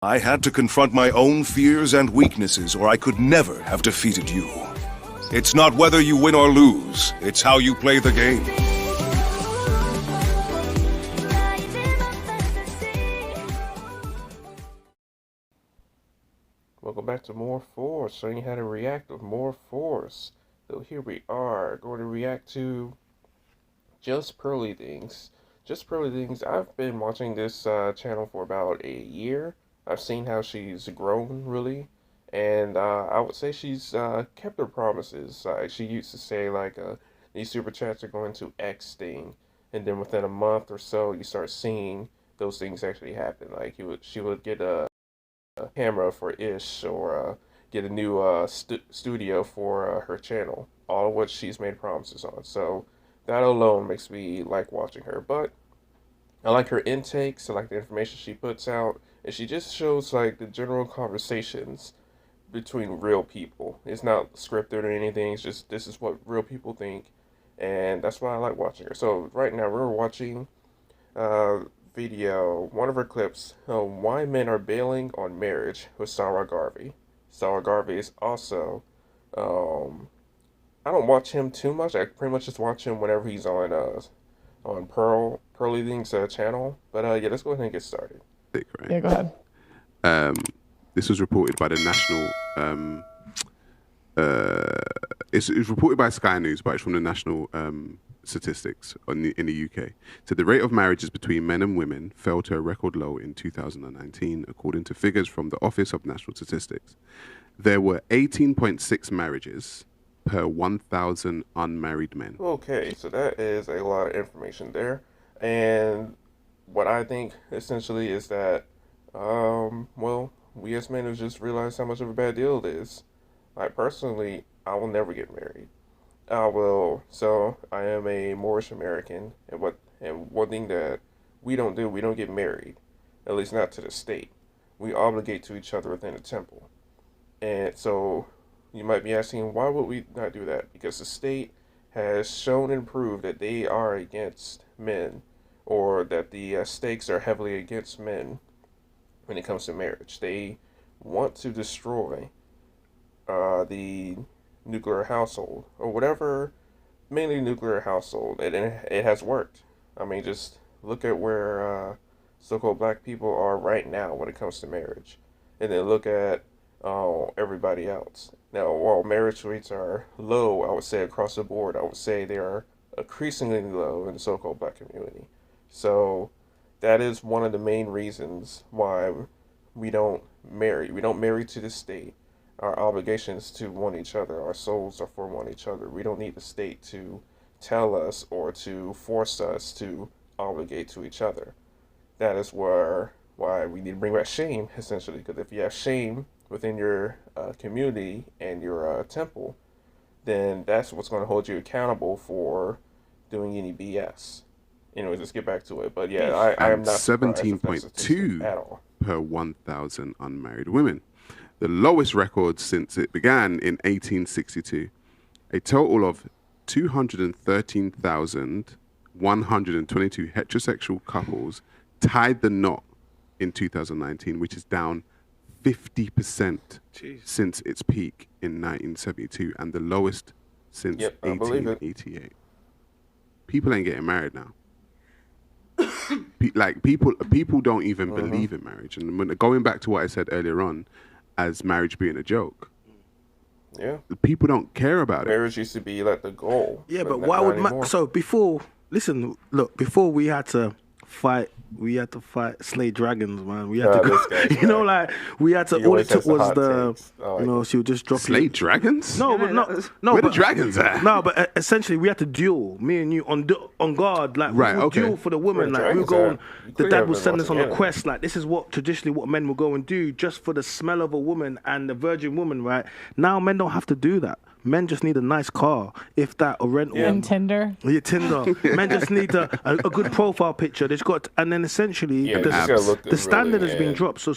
I had to confront my own fears and weaknesses, or I could never have defeated you. It's not whether you win or lose, it's how you play the game. Welcome back to MuurForce, showing you how to react with MuurForce. So here we are, going to react to JustPearlyThings. JustPearlyThings, I've been watching this channel for about a year. I've seen how she's grown, really. And I would say she's kept her promises. She used to say, like, these super chats are going to X thing. And then within a month or so, you start seeing those things actually happen. Like, she would get a camera for Ish, or get a new studio for her channel, all of which she's made promises on. So that alone makes me like watching her. But I like her intakes, I like the information she puts out, and she just shows like the general conversations between real people. It's not scripted or anything, it's just this is what real people think, and that's why I like watching her. So right now we're watching video, one of her clips, why men are bailing on marriage with Sarah Garvey. Sarah Garvey is also, I don't watch him too much. I pretty much just watch him whenever he's on JustPearlyThings channel. But yeah, let's go ahead and get started. Right? Yeah, go ahead. This was reported by the national. It's reported by Sky News, but it's from the national statistics in the UK. So the rate of marriages between men and women fell to a record low in 2019, according to figures from the Office of National Statistics. There were 18.6 marriages per 1,000 unmarried men. Okay, so that is a lot of information there. And what I think essentially is that, well, we as men have just realized how much of a bad deal it is. Like, personally, I will never get married. So I am a Moorish American, and one thing that we don't do, we don't get married, at least not to the state. We obligate to each other within the temple. And so you might be asking, why would we not do that? Because the state has shown and proved that they are against men, or that the stakes are heavily against men when it comes to marriage. They want to destroy the nuclear household, or whatever, mainly nuclear household, and it has worked. I mean, just look at where so-called black people are right now when it comes to marriage, and then look at everybody else. Now, while marriage rates are low, I would say across the board, I would say they are increasingly low in the so-called black community. So that is one of the main reasons why we don't marry. We don't marry to the state. Our obligations to one each other, our souls are for one each other. We don't need the state to tell us or to force us to obligate to each other. That is why we need to bring back shame, essentially, because if you have shame within your community and your temple, then that's what's going to hold you accountable for doing any BS. Anyways, let's get back to it. But yeah, I am not 17.2 at all per 1,000 unmarried women. The lowest record since it began in 1862. A total of 213,122 heterosexual couples tied the knot in 2019, which is down 50% since its peak in 1972, and the lowest since 1888. People ain't getting married now. People don't even believe in marriage. And when, going back to what I said earlier on, as marriage being a joke, people don't care about it. Marriage used to be like the goal. Yeah, but why would so before? Listen, look. Before we had to fight slay dragons, man. We had to go, you know, like we had to. All it took was she would just drop slay dragons. No, but no. Where the dragons at? No, but essentially we had to duel. Me and you on guard, like right. We would duel for the women. Like we would go on. The dad would send us on a quest. Like this is what traditionally what men would go and do, just for the smell of a woman and the virgin woman. Right now, men don't have to do that. men just need a nice car, if that, or rental. And Tinder. Yeah, Tinder. Men just need a good profile picture. They've got, and then essentially the standard has been dropped. So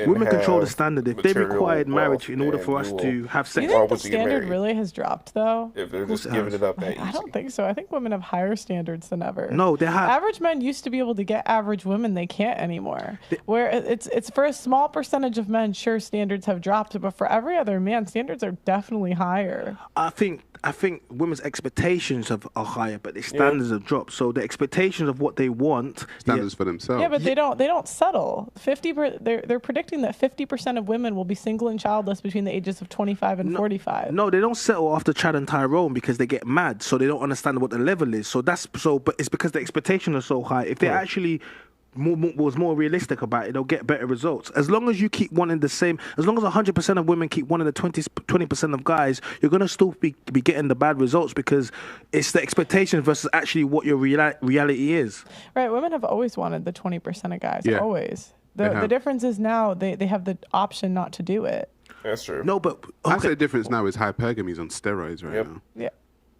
women control the standard. If they required marriage in order for us to have sex, you think the standard really has dropped though? If they're just giving it up that easy. I don't think so. I think women have higher standards than ever. No, they have. Average men used to be able to get average women. They can't anymore. Where it's for a small percentage of men, sure, standards have dropped, but for every other man, standards are definitely higher. I think women's expectations are higher, but their standards have dropped. So the expectations of what they want, standards for themselves. Yeah, but they don't settle. They're predicting that 50% of women will be single and childless between the ages of 25 and 45. No, they don't settle after Chad and Tyrone because they get mad, so they don't understand what the level is. But it's because the expectations are so high. If they actually was more realistic about it, they'll get better results. As long as you keep wanting the same, as long as 100% of women keep wanting the 20% of guys, you're going to still be getting the bad results because it's the expectation versus actually what your reality is. Right, women have always wanted the 20% of guys, always. The difference is now they have the option not to do it. That's true. No, but... I'd say the difference now is hypergamy is on steroids right now. Yeah.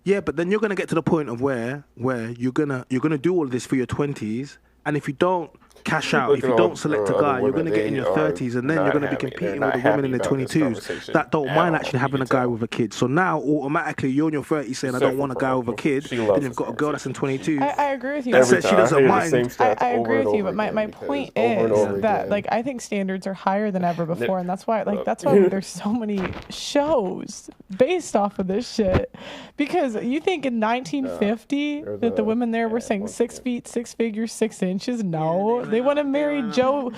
Yeah, but then you're going to get to the point of where you're gonna do all of this for your 20s, and if you don't cash out, if you don't select a guy, you're going to get in your 30s, and then you're going to be competing with the women in their 22s that don't mind actually having a guy with a kid. So now, automatically, you're in your 30s saying, I don't want a guy with a kid, and you've got a girl that's in 22. I agree with you. That says she doesn't mind. I agree with you, but my point is that, like, I think standards are higher than ever before, and that's why there's so many shows based off of this shit. Because you think in 1950 that the women there were saying 6 feet, 6 figures, 6 inches? No. They want to marry Joe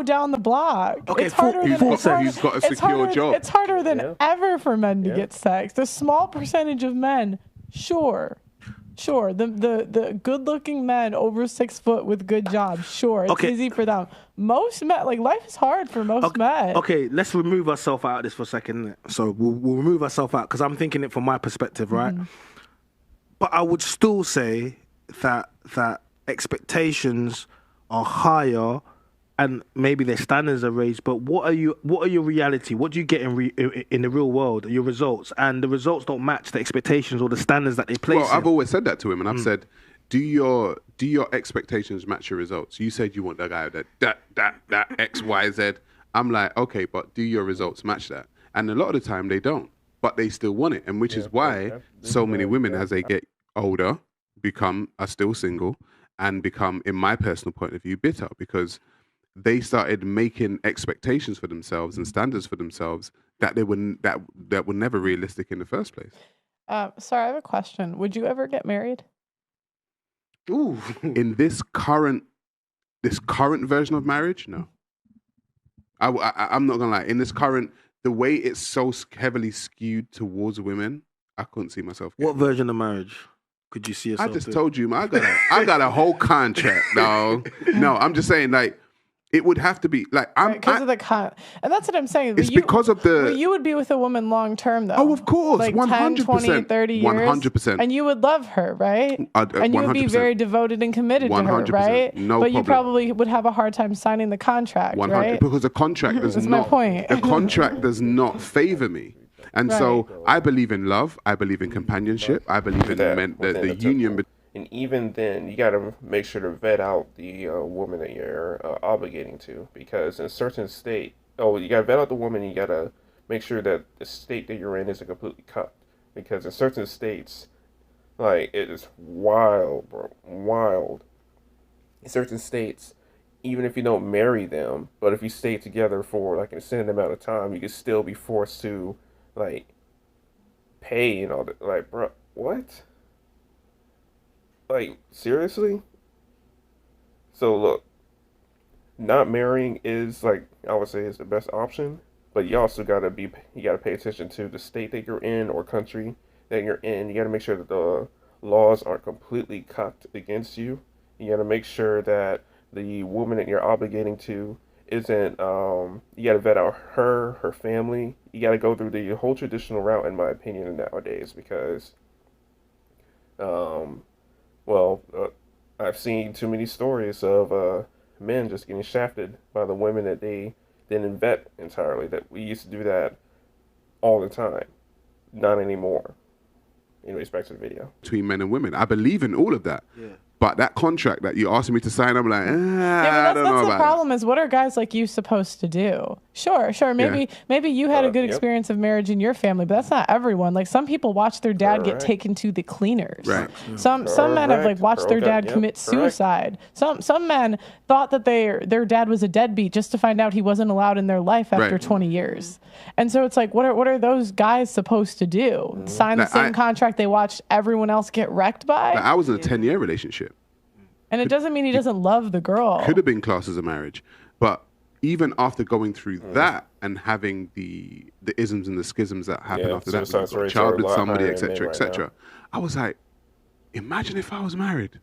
down the block. Okay, it's harder than he's got a secure job. It's harder than ever for men to get sex. The small percentage of men, sure. The good-looking men over 6 foot with good jobs, sure, it's easy for them. Most men, like, life is hard for most men. Okay, let's remove ourselves out of this for a second. So we'll remove ourselves out because I'm thinking it from my perspective, right? Mm-hmm. But I would still say that expectations are higher and maybe their standards are raised, but what are your reality? What do you get in the real world? Your results, and the results don't match the expectations or the standards that they place. Well, I've always said that to him, and I've said, do your expectations match your results? You said you want that guy that X Y Z. I'm like, okay, but do your results match that? And a lot of the time they don't, but they still want it, and which is why so many women, as they get older, are still single and become, in my personal point of view, bitter because they started making expectations for themselves and standards for themselves that were never realistic in the first place. Sorry, I have a question. Would you ever get married? Ooh. In this current version of marriage, no. I'm not gonna lie. In this current, the way it's so heavily skewed towards women, I couldn't see myself. What version of marriage could you see yourself? I just told you, man. I got a whole contract, dog. No, I'm just saying, like, it would have to be like because of the and that's what I'm saying. It's because of the. You would be with a woman long term, though. Oh, of course, like 100%, 10, 20, 30 years, 100%, and you would love her, right? And you would be very devoted and committed to her, right? No but problem. You probably would have a hard time signing the contract, 100, right? Because the contract does That's not. my point. The contract does not favor me. And so I believe in love. I believe in companionship. I believe in the union. And even then, you got to make sure to vet out the woman that you're obligating to, because in certain state, you got to vet out the woman. You got to make sure that the state that you're in isn't completely cut, because in certain states, like, it is wild, bro, wild. In certain states, even if you don't marry them, but if you stay together for like an extended amount of time, you can still be forced to, like, pay and all that. Like, bro, what? Like, seriously? So look, not marrying is, like, I would say, is the best option, but you also gotta pay attention to the state that you're in or country that you're in. You gotta make sure that the laws aren't completely cut against you. You gotta make sure that the woman that you're obligating to isn't, you gotta vet out her family. You gotta go through the whole traditional route, in my opinion, nowadays, because, I've seen too many stories of men just getting shafted by the women that they didn't vet entirely. That we used to do that all the time. not anymore. In respect to the video. Between men and women. I believe in all of that. Yeah. But that contract that you asked me to sign, I'm like, I don't know about that's the problem is, what are guys like you supposed to do? Sure. Maybe you had a good experience of marriage in your family, but that's not everyone. Like, some people watch their dad get taken to the cleaners. Right. Some men have like watched their dad commit suicide. Some men thought that their dad was a deadbeat just to find out he wasn't allowed in their life after 20 years. And so it's like, what are those guys supposed to do? Sign the same contract they watched everyone else get wrecked by? I was in a 10-year relationship. And it doesn't mean he doesn't love the girl. Could have been classed as a marriage. But even after going through that and having the isms and the schisms that happen after that, when you've got a child with somebody, etc., etc., I was like, imagine if I was married.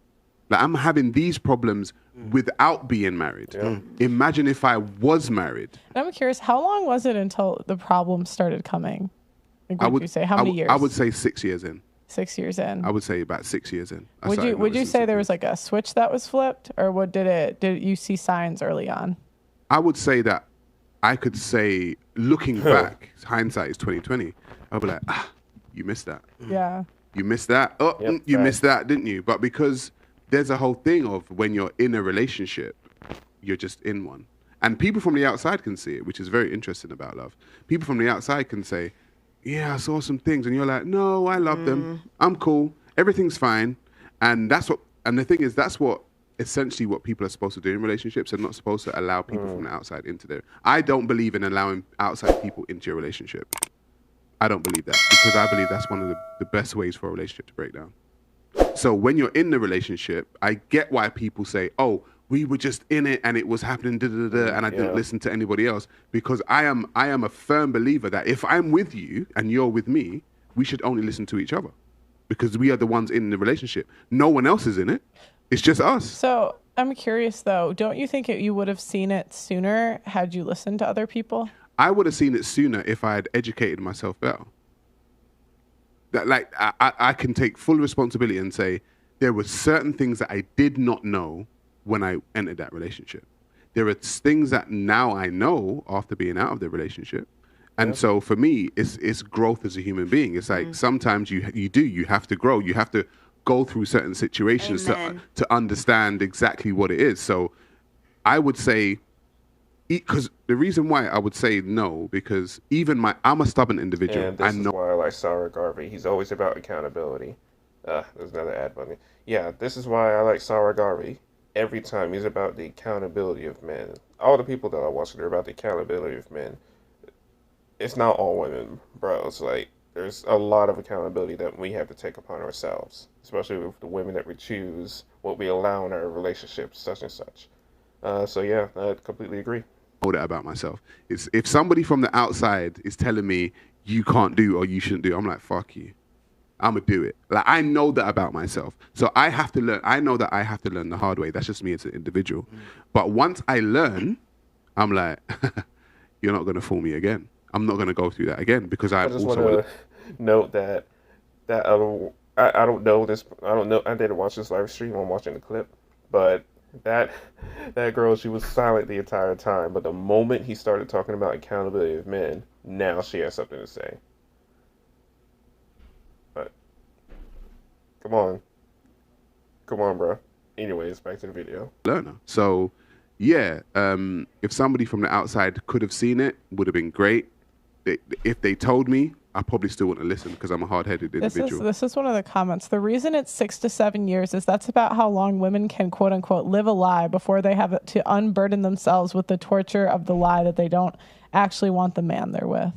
Like, I'm having these problems without being married. Yeah. Imagine if I was married. And I'm curious, how long was it until the problems started coming? Like, would you say how many years? I would say 6 years in. 6 years in. I would say about 6 years in. Would you say there was like a switch that was flipped, or did you see signs early on? I would say that I could say, looking back, hindsight is 2020. I'd be like, you missed that. Yeah. You missed that. Oh, you missed that, didn't you? But because there's a whole thing of when you're in a relationship, you're just in one. And people from the outside can see it, which is very interesting about love. People from the outside can say, yeah, I saw some things, and you're like, no, I love them. I'm cool. Everything's fine. And the thing is, that's essentially what people are supposed to do in relationships. They're not supposed to allow people from the outside into their. I don't believe in allowing outside people into your relationship. I don't believe that, because I believe that's one of the best ways for a relationship to break down. So when you're in the relationship, I get why people say, oh, we were just in it and it was happening, and I didn't listen to anybody else, because I am a firm believer that if I'm with you and you're with me, we should only listen to each other, because we are the ones in the relationship. No one else is in it. It's just us. So I'm curious, though. Don't you think you would have seen it sooner had you listened to other people? I would have seen it sooner if I had educated myself better. That, like, I can take full responsibility and say there were certain things that I did not know when I entered that relationship. There are things that now I know after being out of the relationship. And so for me, it's growth as a human being. It's like sometimes you have to grow. You have to go through certain situations to understand exactly what it is. So I would say, because the reason why I would say no, because I'm a stubborn individual. And this is why I like Sarah Garvey. He's always about accountability. There's another ad button. Yeah, this is why I like Sarah Garvey. Every time he's about the accountability of men. All the people that I watch, they're about the accountability of men. It's not all women, bro. It's like, there's a lot of accountability that we have to take upon ourselves, especially with the women that we choose, what we allow in our relationships, such and such. So yeah, I completely agree. Know that about myself. It's if somebody from the outside is telling me you can't do or you shouldn't do, I'm like, fuck you. I'm gonna do it. Like, I know that about myself. So I have to learn. I know that I have to learn the hard way. That's just me as an individual. But once I learn, I'm like, you're not gonna fool me again. I'm not gonna go through that again, because I just want to note that I don't know this. I don't know. I didn't watch this live stream. I'm watching the clip, but that girl, she was silent the entire time. But the moment he started talking about accountability of men, now she has something to say. But come on, bro. Anyways, back to the video. Learner. So yeah, if somebody from the outside could have seen it, would have been great. If they told me, I probably still wouldn't listen, because I'm a hard-headed individual. This is one of the comments. The reason it's 6 to 7 years is that's about how long women can, quote unquote, live a lie before they have to unburden themselves with the torture of the lie that they don't actually want the man they're with.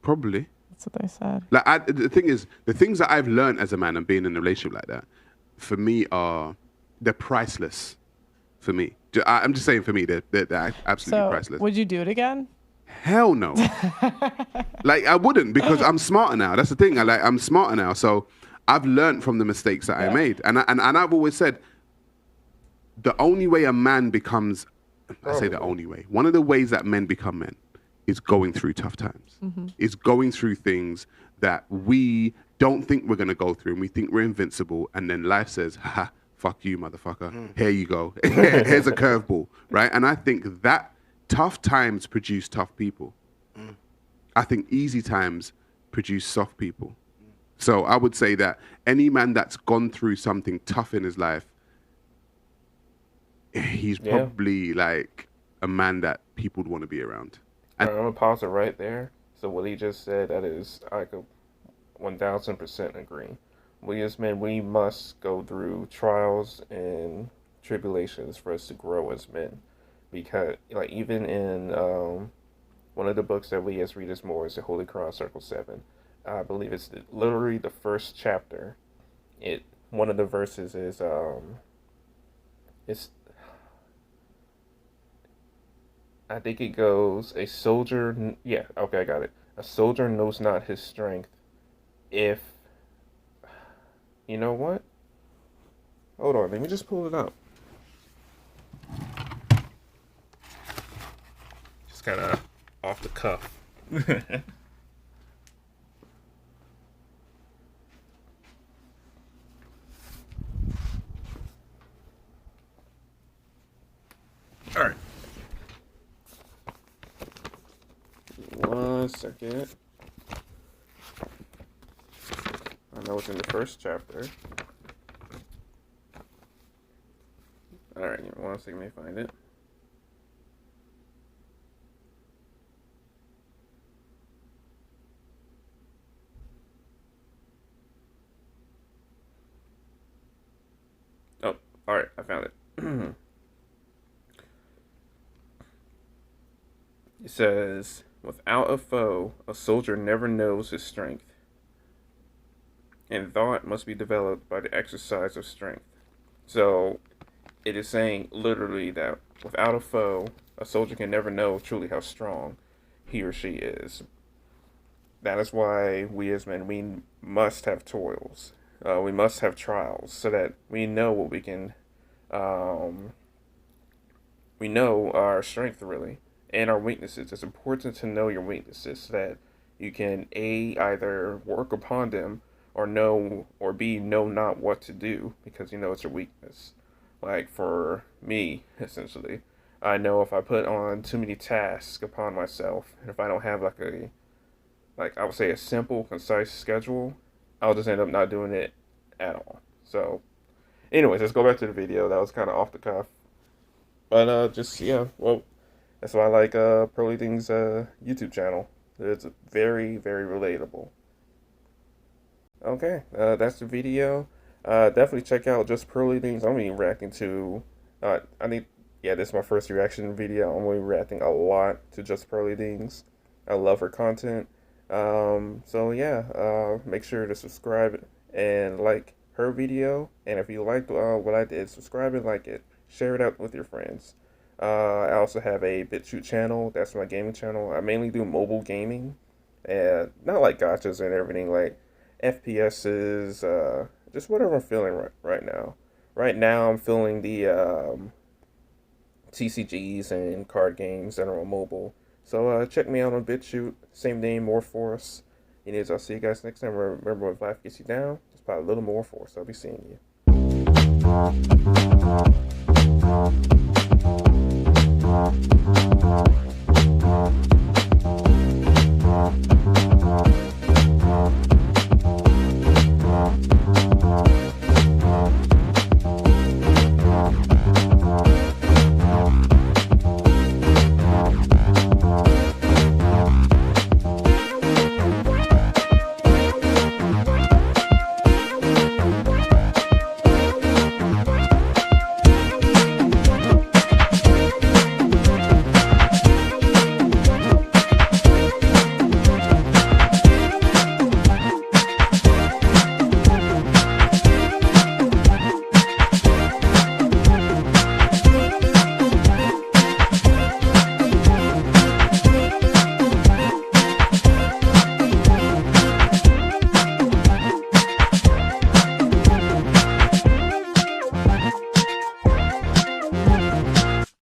Probably. That's what they said. Like, the thing is, the things that I've learned as a man and being in a relationship like that, for me, they're priceless. For me, I'm just saying, for me, they're absolutely priceless. Would you do it again? Hell no. Like, I wouldn't, because I'm smarter now. That's the thing. I'm smarter now. So I've learned from the mistakes that I made. And I've always said, the only way a man becomes, I say the only way, one of the ways that men become men is going through tough times. Is going through things that we don't think we're going to go through, and we think we're invincible. And then life says, haha, fuck you, motherfucker. Here you go. Here's a curveball, right? And I think that tough times produce tough people. I think easy times produce soft people. So I would say that any man that's gone through something tough in his life, he's probably like a man that people would want to be around. And I'm gonna pause it right there. So what he just said, that is, I could 1000% agree. We as men, we must go through trials and tribulations for us to grow as men. Because, like, even in one of the books that we as readers more is the Holy Cross Circle 7. I believe it's literally the first chapter. One of the verses is I think it goes, a soldier, yeah, okay, I got it. A soldier knows not his strength if, you know what? Hold on, let me just pull it up. Just kind of off the cuff. All right. 1 second. I know it's in the first chapter. Alright, 1 second, let me find it. Oh, alright, I found it. It says, without a foe, a soldier never knows his strength, and thought must be developed by the exercise of strength. So, it is saying literally that without a foe, a soldier can never know truly how strong he or she is. That is why we as men, we must have toils. We must have trials so that we know what we can, we know our strength really. And our weaknesses. It's important to know your weaknesses so that you can either work upon them or know, or know not what to do because you know it's your weakness. Like for me, essentially, I know if I put on too many tasks upon myself, and if I don't have I would say a simple, concise schedule, I'll just end up not doing it at all. So, anyways, let's go back to the video. That was kind of off the cuff, but that's why I like PearlyThings YouTube channel. It's very, very relatable. Okay, that's the video. Definitely check out JustPearlyThings. I'm gonna be reacting to. This is my first reaction video. I'm gonna be reacting a lot to JustPearlyThings. I love her content. Make sure to subscribe and like her video. And if you liked what I did, subscribe and like it. Share it out with your friends. I also have a Bitchute channel. That's my gaming channel. I mainly do mobile gaming, and not like gotchas and everything, like FPSs, just whatever I'm feeling right now. Right now, I'm feeling the TCGs and card games that are on mobile. So check me out on Bitchute. Same name, MuurForce. Anyways, I'll see you guys next time. Remember, if life gets you down, just apply a little MuurForce. I'll be seeing you.